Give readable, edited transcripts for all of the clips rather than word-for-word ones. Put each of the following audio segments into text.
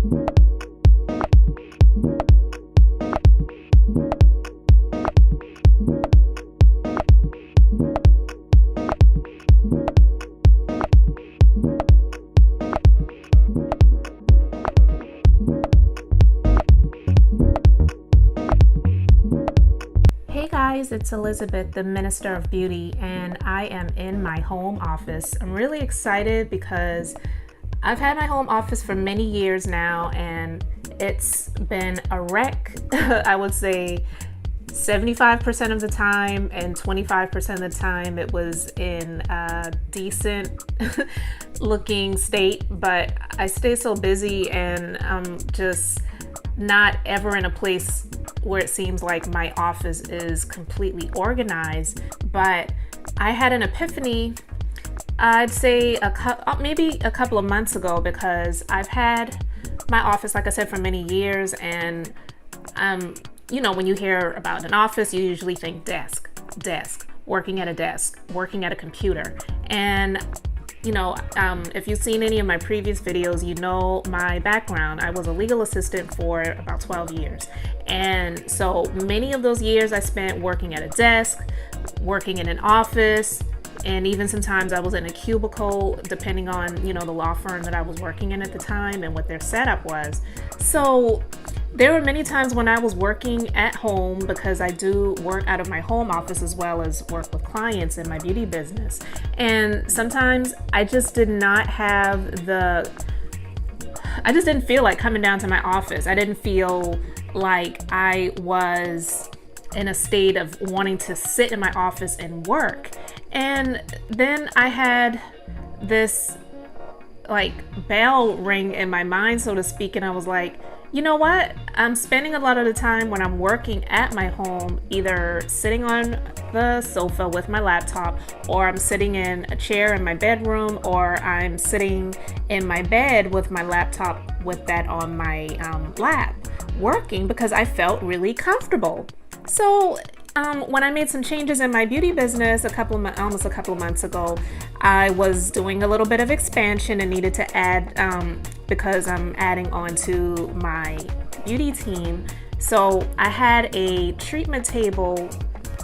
Hey guys, it's Elizabeth, the Minister of Beauty, and I am in my home office. I'm really excited because I've had my home office for many years now, and it's been a wreck. I would say 75% of the time, and 25% of the time it was in a decent looking state, but I stay so busy and I'm just not ever in a place where it seems like my office is completely organized. But I had an epiphany, I'd say maybe a couple of months ago, because I've had my office, like I said, for many years. And when you hear about an office, you usually think desk, working at a desk, working at a computer. And if you've seen any of my previous videos, you know my background. I was a legal assistant for about 12 years. And so many of those years I spent working at a desk, working in an office, and even sometimes I was in a cubicle, depending on, the law firm that I was working in at the time and what their setup was. So there were many times when I was working at home, because I do work out of my home office as well as work with clients in my beauty business. And sometimes I just didn't feel like coming down to my office. I didn't feel like I was in a state of wanting to sit in my office and work. And then I had this bell ring in my mind, so to speak, and I was like, you know what? I'm spending a lot of the time when I'm working at my home either sitting on the sofa with my laptop, or I'm sitting in a chair in my bedroom, or I'm sitting in my bed with my laptop with that on my lap, working because I felt really comfortable. So when I made some changes in my beauty business almost a couple of months ago, I was doing a little bit of expansion and needed to add, because I'm adding on to my beauty team. So I had a treatment table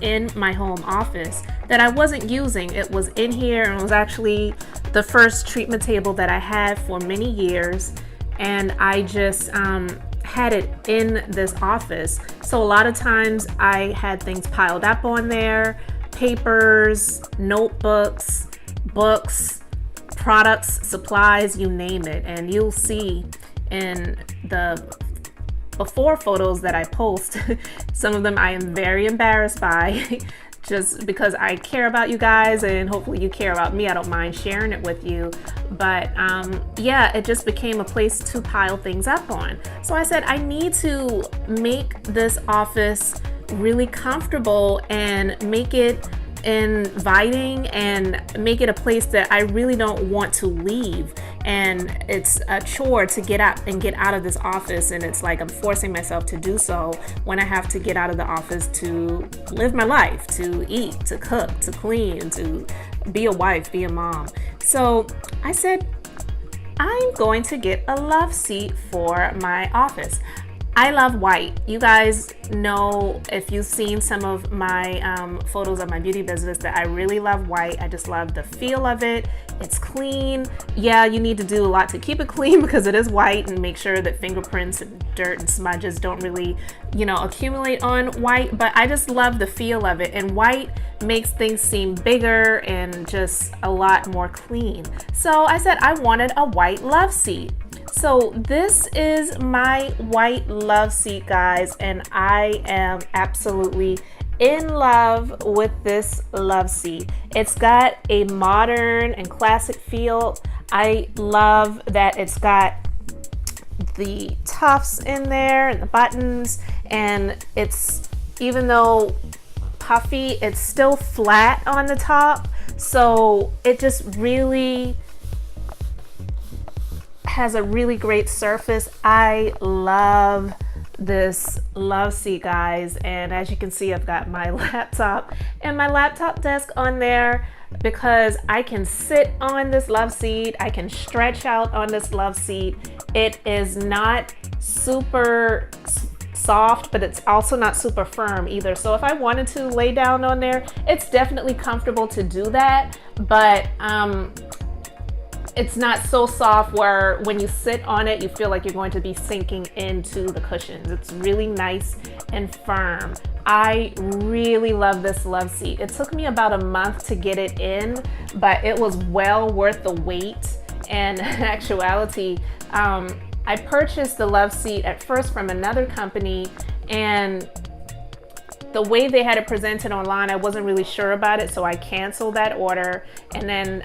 in my home office that I wasn't using. It was in here, and it was actually the first treatment table that I had for many years. And I just had it in this office. So a lot of times I had things piled up on there, papers, notebooks, books, products, supplies, you name it. And you'll see in the before photos that I post, some of them I am very embarrassed by, just because I care about you guys and hopefully you care about me. I don't mind sharing it with you. But it just became a place to pile things up on. So I said, I need to make this office really comfortable and make it inviting and make it a place that I really don't want to leave. And it's a chore to get up and get out of this office, and it's like I'm forcing myself to do so when I have to get out of the office to live my life, to eat, to cook, to clean, to be a wife, be a mom. So I said, I'm going to get a love seat for my office. I love white. You guys know, if you've seen some of my photos of my beauty business, that I really love white. I just love the feel of it. It's clean. Yeah, you need to do a lot to keep it clean because it is white, and make sure that fingerprints and dirt and smudges don't really, accumulate on white. But I just love the feel of it. And white makes things seem bigger and just a lot more clean. So I said I wanted a white love seat. So this is my white love seat, guys, and I am absolutely in love with this love seat. It's got a modern and classic feel. I love that it's got the tufts in there and the buttons, and it's, even though puffy, it's still flat on the top, so it just really has a really great surface. I love this love seat, guys. And as you can see, I've got my laptop and my laptop desk on there because I can sit on this love seat. I can stretch out on this love seat. It is not super soft, but it's also not super firm either. So if I wanted to lay down on there, it's definitely comfortable to do that. But it's not so soft where when you sit on it, you feel like you're going to be sinking into the cushions. It's really nice and firm. I really love this love seat. It took me about a month to get it in, but it was well worth the wait. And in actuality, I purchased the love seat at first from another company, and the way they had it presented online, I wasn't really sure about it, so I canceled that order. And then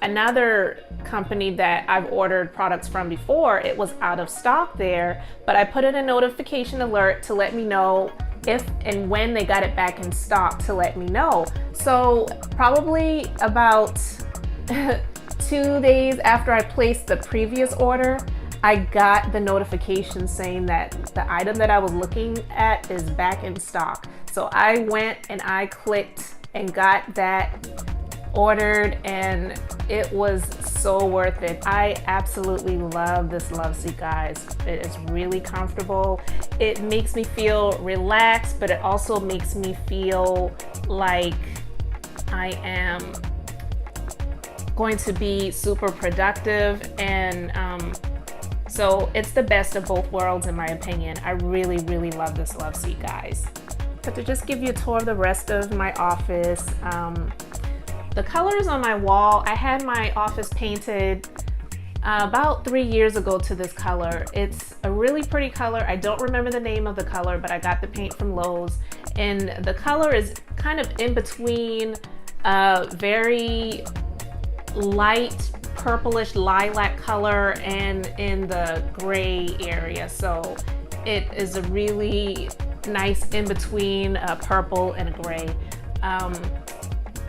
another company that I've ordered products from before, it was out of stock there, but I put in a notification alert to let me know if and when they got it back in stock to let me know. So probably about 2 days after I placed the previous order, I got the notification saying that the item that I was looking at is back in stock. So I went and I clicked and got that ordered, and it was so worth it. I absolutely love this love seat, guys. It is really comfortable. It makes me feel relaxed, but it also makes me feel like I am going to be super productive, and so it's the best of both worlds in my opinion. I really, really love this love seat, guys. But to just give you a tour of the rest of my office, the colors on my wall, I had my office painted about 3 years ago to this color. It's a really pretty color. I don't remember the name of the color, but I got the paint from Lowe's. And the color is kind of in between very light purplish lilac color and in the gray area. So it is a really nice in between purple and a gray.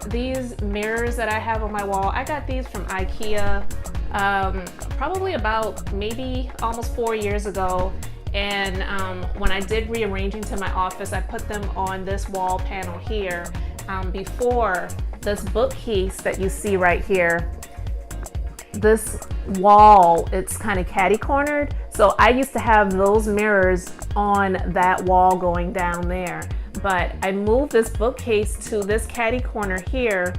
These mirrors that I have on my wall, I got these from IKEA probably about maybe almost 4 years ago. And when I did rearranging to my office, I put them on this wall panel here. Before, this bookcase that you see right here, this wall, it's kind of catty cornered. So I used to have those mirrors on that wall going down there. But I moved this bookcase to this catty corner here,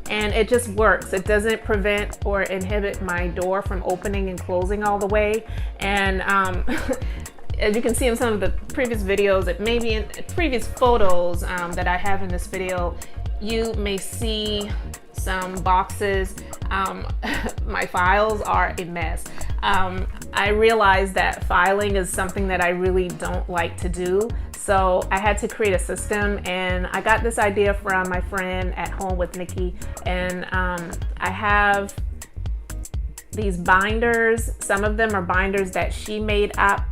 and it just works. It doesn't prevent or inhibit my door from opening and closing all the way. And as you can see in some of the previous videos, it may be in previous photos that I have in this video, you may see some boxes. My files are a mess. I realized that filing is something that I really don't like to do. So I had to create a system, and I got this idea from my friend At Home with Nikki. And I have these binders. Some of them are binders that she made up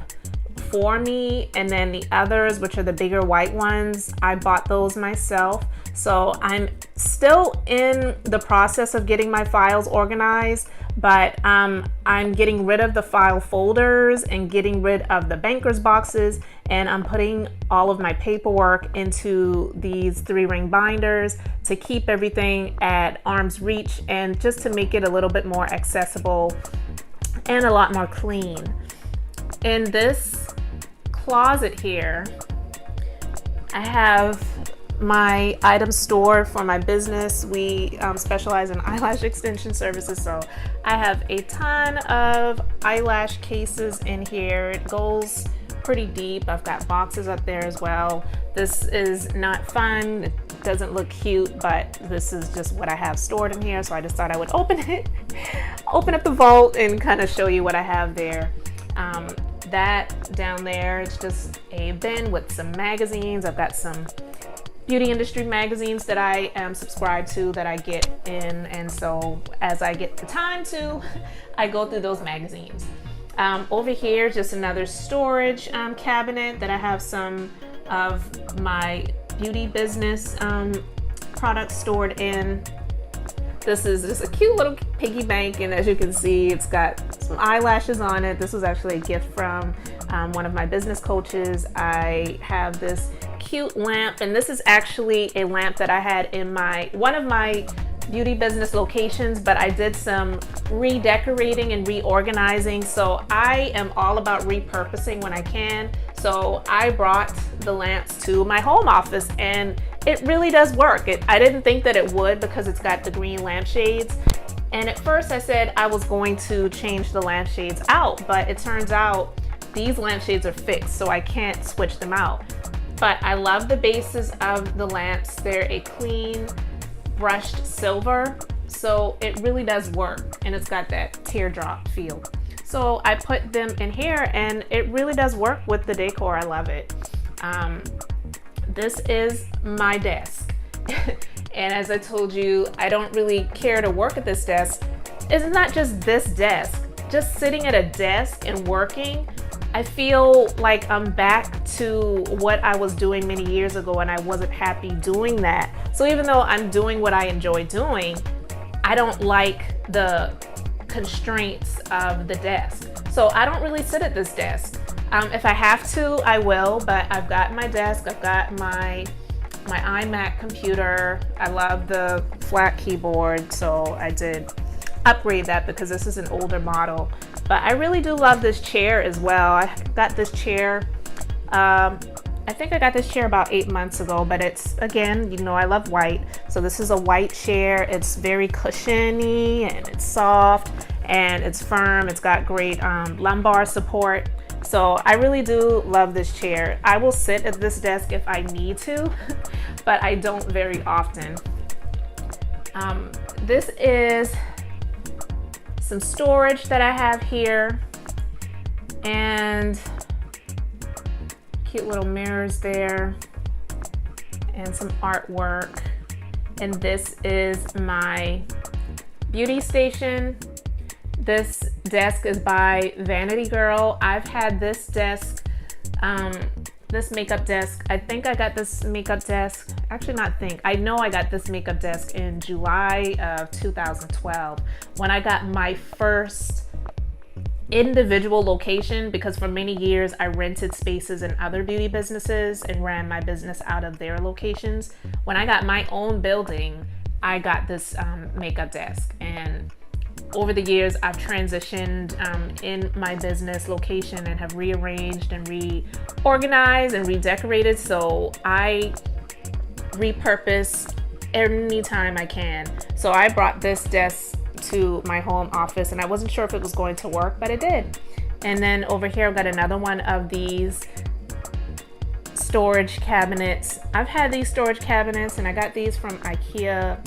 for me, and then the others, which are the bigger white ones, I bought those myself. So I'm still in the process of getting my files organized, but I'm getting rid of the file folders and getting rid of the banker's boxes, and I'm putting all of my paperwork into these 3-ring binders to keep everything at arm's reach and just to make it a little bit more accessible and a lot more clean. In this closet here, I have my items stored for my business. We specialize in eyelash extension services, so I have a ton of eyelash cases in here. It goes pretty deep. I've got boxes up there as well. This is not fun. It doesn't look cute, but this is just what I have stored in here, so I just thought I would open it, open up the vault and kind of show you what I have there. That down there is just a bin with some magazines. I've got some beauty industry magazines that I am subscribed to that I get in, and so as I get the time to, I go through those magazines. Over here, just another storage cabinet that I have some of my beauty business products stored in. This is just a cute little piggy bank, and as you can see, it's got some eyelashes on it. This was actually a gift from one of my business coaches. I have this cute lamp, and this is actually a lamp that I had in one of my beauty business locations, but I did some redecorating and reorganizing. So I am all about repurposing when I can. So I brought the lamps to my home office, and it really does work. I didn't think that it would because it's got the green lampshades. And at first I said I was going to change the lampshades out, but it turns out these lampshades are fixed, so I can't switch them out. But I love the bases of the lamps. They're a clean brushed silver, so it really does work, and it's got that teardrop feel. So I put them in here, and it really does work with the decor. I love it. This is my desk. And as I told you, I don't really care to work at this desk. It's not just this desk. Just sitting at a desk and working, I feel like I'm back to what I was doing many years ago, and I wasn't happy doing that. So even though I'm doing what I enjoy doing, I don't like the constraints of the desk. So I don't really sit at this desk. If I have to, I will, but I've got my desk, I've got my iMac computer. I love the flat keyboard, so I did upgrade that because this is an older model. But I really do love this chair as well. I got this chair, I think I got this chair about 8 months ago, but it's, again, you know I love white. So this is a white chair. It's very cushiony, and it's soft, and it's firm. It's got great lumbar support. So I really do love this chair. I will sit at this desk if I need to, but I don't very often. This is some storage that I have here, and cute little mirrors there, and some artwork. And this is my beauty station. This desk is by Vanity Girl. I've had this desk, this makeup desk. I think I got this makeup desk, actually not think, I know I got this makeup desk in July of 2012 when I got my first individual location, because for many years I rented spaces in other beauty businesses and ran my business out of their locations. When I got my own building, I got this makeup desk, and over the years, I've transitioned in my business location and have rearranged and reorganized and redecorated. So I repurpose anytime I can. So I brought this desk to my home office, and I wasn't sure if it was going to work, but it did. And then over here, I've got another one of these storage cabinets. I've had these storage cabinets, and I got these from IKEA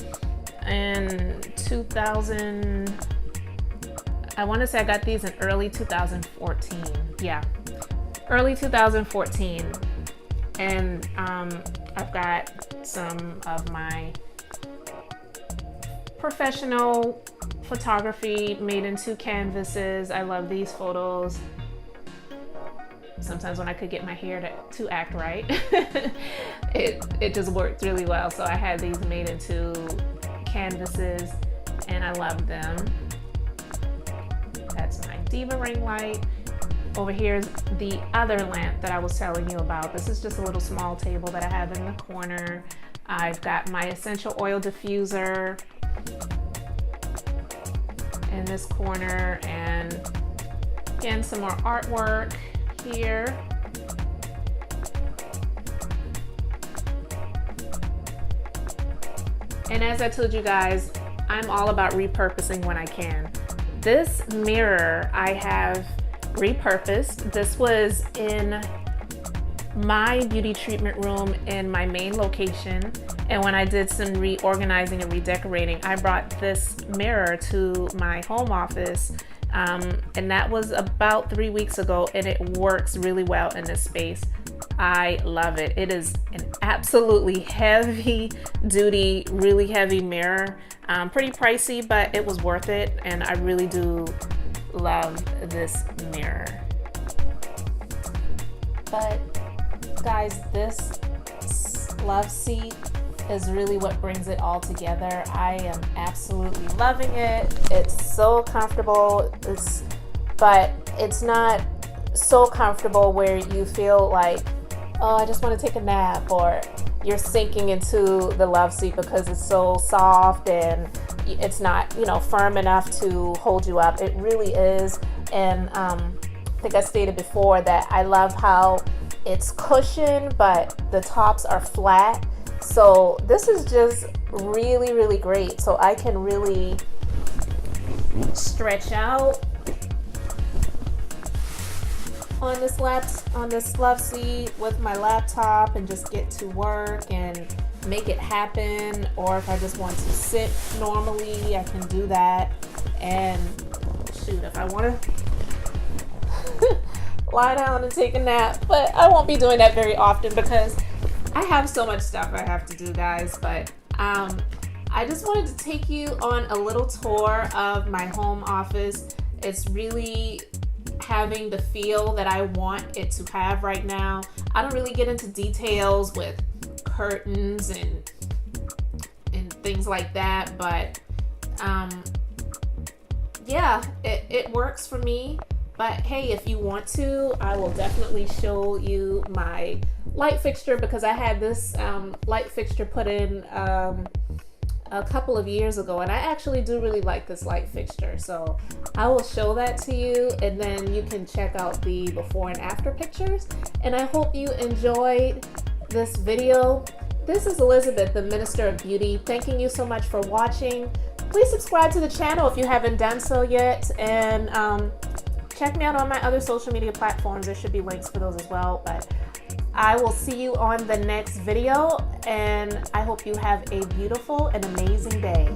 in 2000. I want to say I got these in early 2014. Yeah, early 2014. And I've got some of my professional photography made in 2 canvases. I love these photos. Sometimes when I could get my hair to act right, it just worked really well. So I had these made into canvases, and I love them. That's my Diva ring light. Over here is the other lamp that I was telling you about. This is just a little small table that I have in the corner. I've got my essential oil diffuser in this corner, and again, some more artwork here. And as I told you guys, I'm all about repurposing when I can. This mirror I have repurposed. This was in my beauty treatment room in my main location, and when I did some reorganizing and redecorating, I brought this mirror to my home office, and that was about 3 weeks ago, and it works really well in this space. I love it. It is an absolutely heavy duty, really heavy mirror. Pretty pricey, but it was worth it, and I really do love this mirror. But guys, this love seat is really what brings it all together. I am absolutely loving it. It's so comfortable. It's but it's not so comfortable where you feel like, oh, I just want to take a nap, or you're sinking into the love seat because it's so soft and it's not, firm enough to hold you up. It really is. And I think I stated before that I love how it's cushioned, but the tops are flat. So this is just really, really great. So I can really stretch out on this love seat with my laptop and just get to work and make it happen. Or if I just want to sit normally, I can do that. And shoot, if I want to lie down and take a nap, but I won't be doing that very often because I have so much stuff I have to do, guys. But I just wanted to take you on a little tour of my home office. It's really having the feel that I want it to have right now. I don't really get into details with curtains and things like that, but yeah, it works for me. But hey, if you want to, I will definitely show you my light fixture, because I had this light fixture put in a couple of years ago, and I actually do really like this light fixture. So I will show that to you, and then you can check out the before and after pictures. And I hope you enjoyed this video. This is Elizabeth, the Minister of Beauty, thanking you so much for watching. Please subscribe to the channel if you haven't done so yet, and check me out on my other social media platforms. There should be links for those as well. But I will see you on the next video, and I hope you have a beautiful and amazing day.